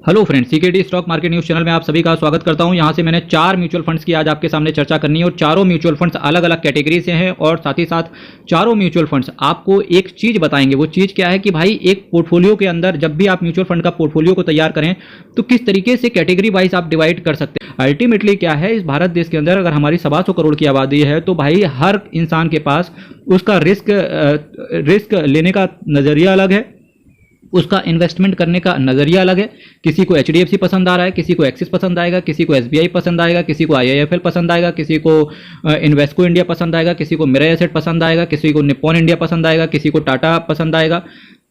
Hello friends, CKD stock market news channel में आप सभी का स्वागत करता हूं। यहां से मैंने 4 म्यूचुअल फंड्स की आज आपके सामने चर्चा करनी है और चारों म्यूचुअल फंड्स अलग अलग कैटेगरी से हैं और साथ ही साथ चारों म्यूचुअल फंड्स आपको एक चीज़ बताएंगे। वो चीज़ क्या है कि भाई एक पोर्टफोलियो के अंदर जब भी आप म्यूचुअल फंड का पोर्टफोलियो को तैयार करें तो किस तरीके से कैटेगरी वाइज आप डिवाइड कर सकते हैं। अल्टीमेटली क्या है, इस भारत देश के अंदर अगर हमारी 125 करोड़ की आबादी है तो भाई हर इंसान के पास उसका रिस्क लेने का नज़रिया अलग है, उसका इन्वेस्टमेंट करने का नज़रिया अलग है। किसी को एचडीएफसी पसंद आ रहा है, किसी को एक्सिस पसंद आएगा, किसी को एसबीआई पसंद आएगा, किसी को आईआईएफएल पसंद आएगा, किसी को इन्वेस्को इंडिया पसंद आएगा, किसी को मिराई एसेट पसंद आएगा, किसी को निप्पॉन इंडिया पसंद आएगा, किसी को टाटा पसंद आएगा।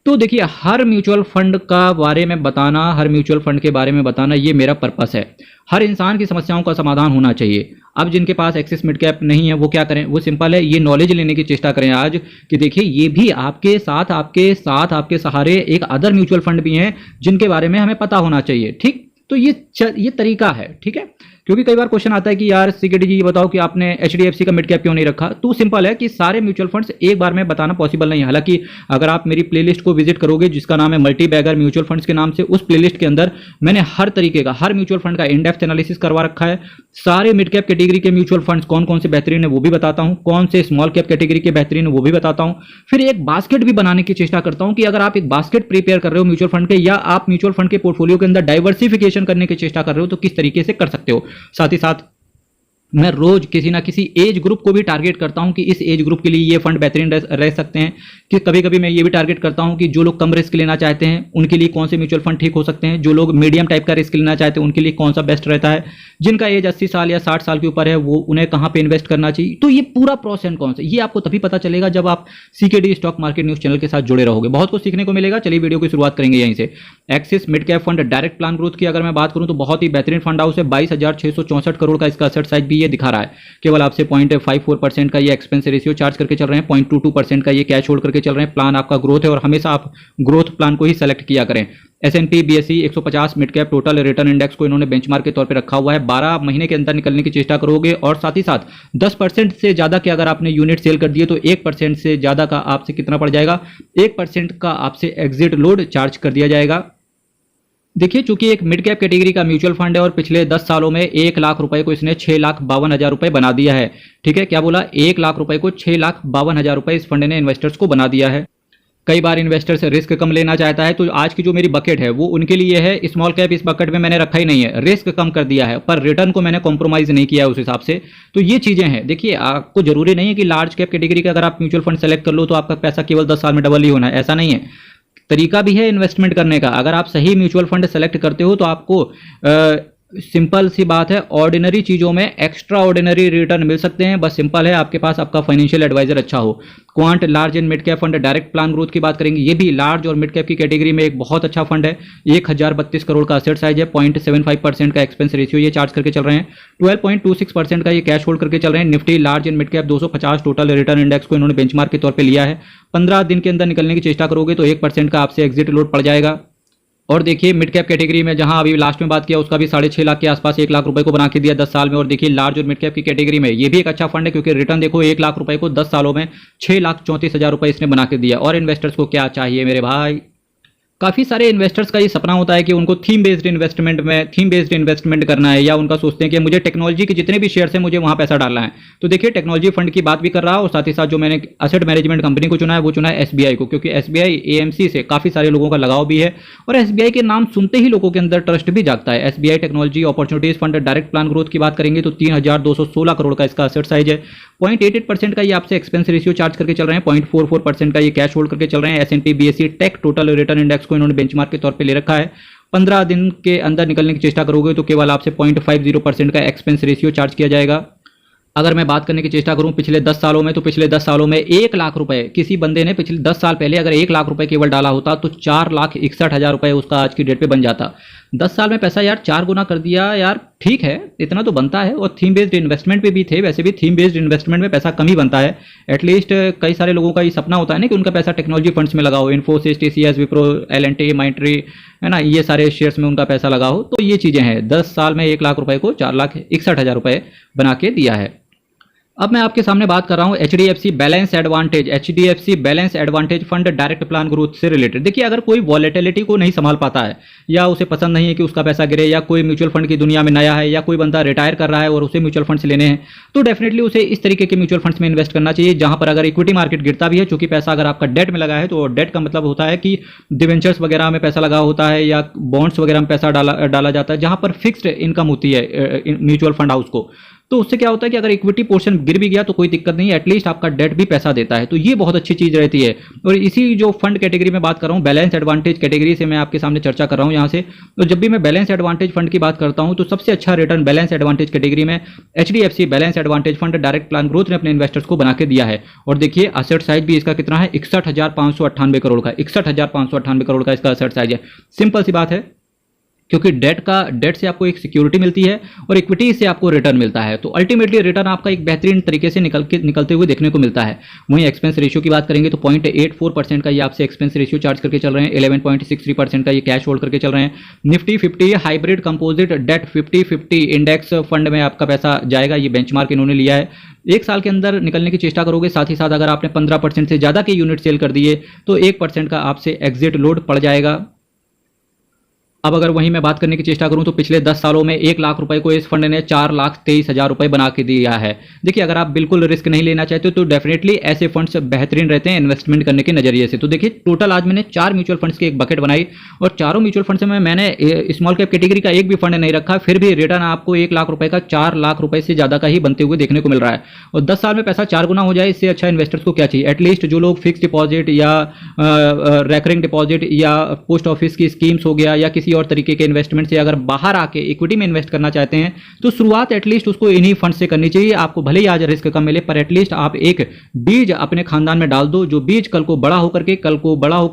तो देखिए, हर म्यूचुअल फंड का बारे में बताना, हर म्यूचुअल फंड के बारे में बताना, ये मेरा पर्पस है। हर इंसान की समस्याओं का समाधान होना चाहिए। अब जिनके पास एक्सिस मिड कैप नहीं है वो क्या करें? वो सिंपल है, ये नॉलेज लेने की चेष्टा करें आज कि देखिए ये भी आपके साथ आपके सहारे एक अदर म्यूचुअल फंड भी हैं जिनके बारे में हमें पता होना चाहिए। ठीक, तो ये तरीका है। ठीक है, क्योंकि कई बार क्वेश्चन आता है कि यार सीकेडी जी ये बताओ कि आपने एचडीएफसी का मिड कैप क्यों नहीं रखा। तो सिंपल है कि सारे म्यूचुअल फंड्स एक बार में बताना पॉसिबल नहीं है। हालांकि अगर आप मेरी प्लेलिस्ट को विजिट करोगे जिसका नाम है मल्टी बैगर म्यूचुअल फंड्स के नाम से, उस प्लेलिस्ट के अंदर मैंने हर तरीके का, हर म्यूचुअल फंड का इन डेप्थ एनालिसिस करवा रखा है। सारे मिड कैप कैटेगरी के म्यूचुअल फंड्स कौन कौन से बेहतरीन है वो भी बताता हूं, कौन से स्मॉल कैप कैटेगरी के बेहतरीन है वो भी बताता हूं। फिर एक बास्केट भी बनाने की चेष्टा करता हूं कि अगर आप एक बास्केट प्रिपेयर कर रहे हो म्यूचुअल फंड के, या आप म्यूचुअल फंड के पोर्टफोलियो के अंदर डाइवर्सिफिकेशन करने की चेष्टा कर रहे हो तो किस तरीके से कर सकते हो। साथ ही साथ मैं रोज किसी ना किसी एज ग्रुप को भी टारगेट करता हूं कि इस एज ग्रुप के लिए ये फंड बेहतरीन रह सकते हैं। कि कभी कभी मैं ये भी टारगेट करता हूं कि जो लोग कम रिस्क लेना चाहते हैं उनके लिए कौन से म्यूचुअल फंड ठीक हो सकते हैं, जो लोग मीडियम टाइप का रिस्क लेना चाहते हैं उनके लिए कौन सा बेस्ट रहता है, जिनका एज 80 साल या 60 साल के ऊपर है वो उन्हें कहां पे इन्वेस्ट करना चाहिए। तो ये पूरा प्रोस एंड कॉन्स ये आपको तभी पता चलेगा जब आप CKD stock market news channel के साथ जुड़े रहोगे। बहुत कुछ सीखने को मिलेगा। चलिए वीडियो की शुरुआत करेंगे यहीं से। Axis mid cap fund direct plan growth की अगर मैं बात करूं तो बहुत ही बेहतरीन फंड हाउस है। 22,664 करोड़ का इसका असेट साइज भी ये दिखा रहा है। केवल आपसे 0.54% का ये एक्सपेंस रेशियो चार्ज करके चल रहे हैं, 0.22% का ये कैश होल्ड करके चल रहे हैं। प्लान आपका ग्रोथ है और हमेशा आप ग्रोथ प्लान को ही सेलेक्ट किया करें। S&P BSE 150 mid cap total return index को इन्होंने बेंचमार्क के तौर पे रखा हुआ है। 12 महीने के अंदर निकलने की चेष्टा करोगे और साथ ही साथ 10% से ज्यादा के अगर आपने यूनिट सेल कर दिए तो 1% से ज्यादा का आपसे कितना पड़ जाएगा? 1% का आपसे एग्जिट लोड चार्ज कर दिया जाएगा। देखिए, चूंकि एक मिड कैप कैटेगरी का म्यूचुअल फंड है और पिछले 10 सालों में 1 लाख रुपए को इसने 6,52,000 रुपए बना दिया है। ठीक है, क्या बोला? 1 लाख रुपए को 6,52,000 रुपए इस फंड ने इन्वेस्टर्स को बना दिया है। कई बार इन्वेस्टर से रिस्क कम लेना चाहता है तो आज की जो मेरी बकेट है वो उनके लिए है। स्मॉल कैप इस बकेट में मैंने रखा ही नहीं है, रिस्क कम कर दिया है पर रिटर्न को मैंने कॉम्प्रोमाइज नहीं किया उस हिसाब से। तो ये चीजें हैं। देखिए, आपको जरूरी नहीं है कि लार्ज कैप कैटेगरी का अगर आप म्यूचुअल फंड सेलेक्ट कर लो तो आपका पैसा केवल 10 साल में डबल ही होना है, ऐसा नहीं है। तरीका भी है इन्वेस्टमेंट करने का। अगर आप सही म्यूचुअल फंड सेलेक्ट करते हो तो आपको सिंपल सी बात है, ऑर्डिनरी चीजों में एक्स्ट्रा ऑर्डिनरी रिटर्न मिल सकते हैं। बस सिंपल है, आपके पास आपका फाइनेंशियल एडवाइजर अच्छा हो। Quant large and mid cap fund direct plan growth की बात करेंगे। ये भी लार्ज और मिड कैप की कैटेगरी में एक बहुत अच्छा फंड है। 1032 करोड़ का असेट साइज है, 0.75% का एक्सपेंस रेशियो ये चार्ज करके चल रहे हैं, 12.26% का ये कैश होल्ड करके चल रहे हैं। Nifty large and mid cap 250 total return index को इन्होंने बेंचमार्क के तौर पर लिया है। 15 दिन के अंदर निकलने की चेष्टा करोगे तो 1% का आपसे एग्जिट लोड पड़ जाएगा। और देखिए, मिड कैप कैटेगरी में जहां अभी लास्ट में बात किया उसका भी 6.5 लाख के आसपास 1 लाख रुपए को बना के दिया 10 साल में। और देखिए, लार्ज और मिड कैप की कैटेगरी में ये भी एक अच्छा फंड है क्योंकि रिटर्न देखो 1 लाख रुपए को 10 सालों में 6,34,000 रुपए इसने बना के दिया। और इन्वेस्टर्स को क्या चाहिए मेरे भाई? काफ़ी सारे इन्वेस्टर्स का ये सपना होता है कि उनको थीम बेस्ड इन्वेस्टमेंट करना है, या उनका सोचते हैं कि मुझे टेक्नोलॉजी के जितने भी शेयर्स हैं मुझे वहां पैसा डालना है। तो देखिए, टेक्नोलॉजी फंड की बात भी कर रहा हूं और साथ ही साथ जो मैंने असेट मैनेजमेंट कंपनी को चुना है वो चुना है SBI को, क्योंकि SBI AMC से काफ़ी सारे लोगों का लगाव भी है और SBI के नाम सुनते ही लोगों के अंदर ट्रस्ट भी जागता है। SBI technology opportunities fund direct plan growth की बात करेंगे तो 3,216 करोड़ का इसका असेट साइज है। 0.88% का ये आपसे एक्सपेंस रेशियो चार्ज करके चल रहे हैं, 0.44% का ये कैश होल्ड करके चल रहे हैं। S&P BSE tech total return index को इन्होंने बेंचमार्क के तौर पे ले रखा है। 15 दिन के अंदर निकलने की चेष्टा करोगे तो केवल आपसे 0.50% का एक्सपेंस रेशियो चार्ज किया जाएगा। अगर मैं बात करने की चेष्टा करूं पिछले 10 सालों में, तो पिछले 10 सालों में 1 लाख रुपए किसी बंदे ने पिछले 10 साल पहले अगर 1 लाख रुपए केवल डाला होता तो 4,61,000 रुपए उसका आज की डेट पे बन जाता। 10 साल में पैसा यार 4 गुना कर दिया यार। ठीक है, इतना तो बनता है। और थीम बेस्ड इन्वेस्टमेंट पे भी थे, वैसे भी थीम बेस्ड इन्वेस्टमेंट में पैसा कम ही बनता है। एटलीस्ट कई सारे लोगों का ये सपना होता है ना कि उनका पैसा टेक्नोलॉजी फंड्स में लगा हो, इन्फोसिस, TCS, विप्रो, L&T, माइंट्री, है ना, ये सारे शेयर्स में उनका पैसा लगा हो। तो ये चीजें हैं। 10 साल में 1 लाख रुपए को 4,61,000 रुपए बना के दिया है। अब मैं आपके सामने बात कर रहा हूँ HDFC balance advantage, HDFC balance advantage fund direct plan growth से रिलेटेड। देखिए, अगर कोई वॉलेटिलिटी को नहीं संभाल पाता है या उसे पसंद नहीं है कि उसका पैसा गिरे, या कोई म्यूचुअल फंड की दुनिया में नया है, या कोई बंदा रिटायर कर रहा है और उसे म्यूचुअल फंड्स लेने हैं, तो डेफिनेटली उसे इस तरीके के म्यूचुअल फंड्स में इन्वेस्ट करना चाहिए जहां पर अगर इक्विटी मार्केट गिरता भी है, चूंकि पैसा अगर आपका डेट में लगा है तो डेट का मतलब होता है कि डिवेंचर्स वगैरह में पैसा लगा होता है या बॉन्ड्स वगैरह में पैसा डाला जाता है, जहां पर फिक्स्ड इनकम होती है म्यूचुअल फंड हाउस को। तो उससे क्या होता है कि अगर इक्विटी पोर्शन गिर भी गया तो कोई दिक्कत नहीं है, एटलीस्ट आपका डेट भी पैसा देता है। तो ये बहुत अच्छी चीज रहती है। और इसी जो फंड कैटेगरी में बात कर रहा हूँ, बैलेंस एडवांटेज कैटेगरी से मैं आपके सामने चर्चा कर रहा हूँ यहाँ से। तो जब भी मैं बैलेंस एडवांटेज फंड की बात करता हूँ तो सबसे अच्छा रिटर्न बैलेंस एडवांटेज कैटेगरी में HDFC balance advantage fund direct plan growth ने अपने इन्वेस्टर्स को बना के दिया है। और देखिए, असेट साइज भी इसका कितना है, 61,598 करोड़ का, 61,598 करोड़ का इसका असेट साइज है। सिंपल सी बात है, क्योंकि डेट से आपको एक सिक्योरिटी मिलती है और इक्विटी से आपको रिटर्न मिलता है। तो अल्टीमेटली रिटर्न आपका एक बेहतरीन तरीके से निकलते हुए देखने को मिलता है। वहीं एक्सपेंस रेशियो की बात करेंगे तो 0.84% का ये आपसे एक्सपेंस रेशियो चार्ज करके चल रहे हैं, 11.63% का ये कैश होल्ड करके चल रहे हैं। Nifty 50 hybrid composite debt 50-50 index fund में आपका पैसा जाएगा, ये बेंचमार्क इन्होंने लिया है। एक साल के अंदर निकलने की चेष्टा करोगे, साथ ही साथ अगर आपने 15% से ज़्यादा के यूनिट सेल कर दिए तो 1% का आपसे एग्जिट लोड पड़ जाएगा। अब अगर वहीं मैं बात करने की चेष्टा करूं तो पिछले 10 सालों में 1 लाख रुपए को इस फंड ने 4,23,000 रुपए बना के दिया है। देखिए, अगर आप बिल्कुल रिस्क नहीं लेना चाहते तो डेफिनेटली ऐसे फंड्स बेहतरीन रहते हैं इन्वेस्टमेंट करने के नजरिए से। तो देखिए, टोटल आज मैंने 4 म्यूचुअल फंड्स की एक बकेट बनाई और चारों म्यूचुअल फंड्स में मैंने स्मॉल कैप कैटेगरी का एक भी फंड नहीं रखा, फिर भी रिटर्न आपको 1 लाख रुपए का 4 लाख रुपए से ज्यादा का ही बनते हुए देखने को मिल रहा है। और 10 साल में पैसा 4 गुना हो जाए, इससे अच्छा इन्वेस्टर्स को क्या चाहिए। एटलीस्ट जो लोग फिक्स डिपॉजिट या रेकरिंग डिपॉजिट या पोस्ट ऑफिस की स्कीम्स हो गया या किसी और तरीके के इन्वेस्टमेंट से अगर बाहर आके इक्विटी में इन्वेस्ट करना चाहते हैं तो शुरुआत एटलीस्ट उसको इन्हीं फंड से करनी चाहिए। आपको भले ही आज रिस्क कम मिले, पर एटलीस्ट आप एक बीज अपने खानदान में डाल दो, जो बीज कल को बड़ा होकर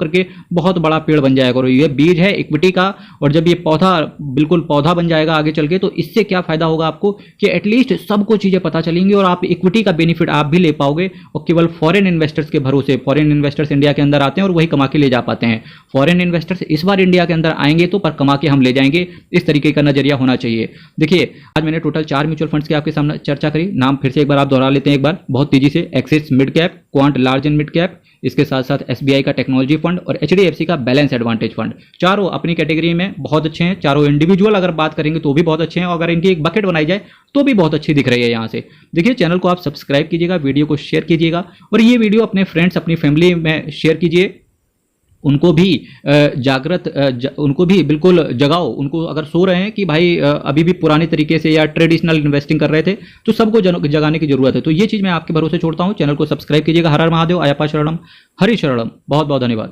के बहुत बड़ा पेड़ बन जाएगा। और ये बीज है इक्विटी का, और जब ये बिल्कुल पौधा बन जाएगा आगे चल के, तो इससे क्या फायदा होगा आपको कि एटलीस्ट सबको चीजें पता चलेंगी और आप इक्विटी का बेनिफिट आप भी ले पाओगे। और केवल फॉरेन इन्वेस्टर्स के भरोसे, फॉरेन इन्वेस्टर्स इंडिया के अंदर आते हैं और वही कमा के ले जा पाते हैं। फॉरेन इन्वेस्टर्स इस बार इंडिया के अंदर आएंगे तो पर कमा के हम ले जाएंगे, इस तरीके का नजरिया होना चाहिए। देखिए, आज मैंने टोटल 4 म्यूचुअल फंड्स की आपके सामने चर्चा करी। नाम फिर से एक बार आप दोहरा लेते हैं एक बार बहुत तेजी से। Axis mid cap, quant large and mid cap, इसके साथ साथ SBI का टेक्नोलॉजी फंड और HDFC का बैलेंस एडवांटेज फंड। चारों अपनी कैटेगरी में बहुत अच्छे हैं। चारों इंडिविजुअल अगर बात करेंगे तो भी बहुत अच्छे हैं, और अगर इनकी एक बकेट बनाई जाए तो भी बहुत अच्छी दिख रही है यहाँ से। देखिए, चैनल को आप सब्सक्राइब कीजिएगा, वीडियो को शेयर कीजिएगा, और ये वीडियो अपने फ्रेंड्स, अपनी फैमिली में शेयर कीजिए। उनको भी उनको भी बिल्कुल जगाओ। उनको अगर सो रहे हैं कि भाई अभी भी पुराने तरीके से या ट्रेडिशनल इन्वेस्टिंग कर रहे थे, तो सबको जगाने की जरूरत है। तो ये चीज़ मैं आपके भरोसे छोड़ता हूँ। चैनल को सब्सक्राइब कीजिएगा। हर हर महादेव, अयप्पा शरणम, हरि शरणम। बहुत बहुत धन्यवाद।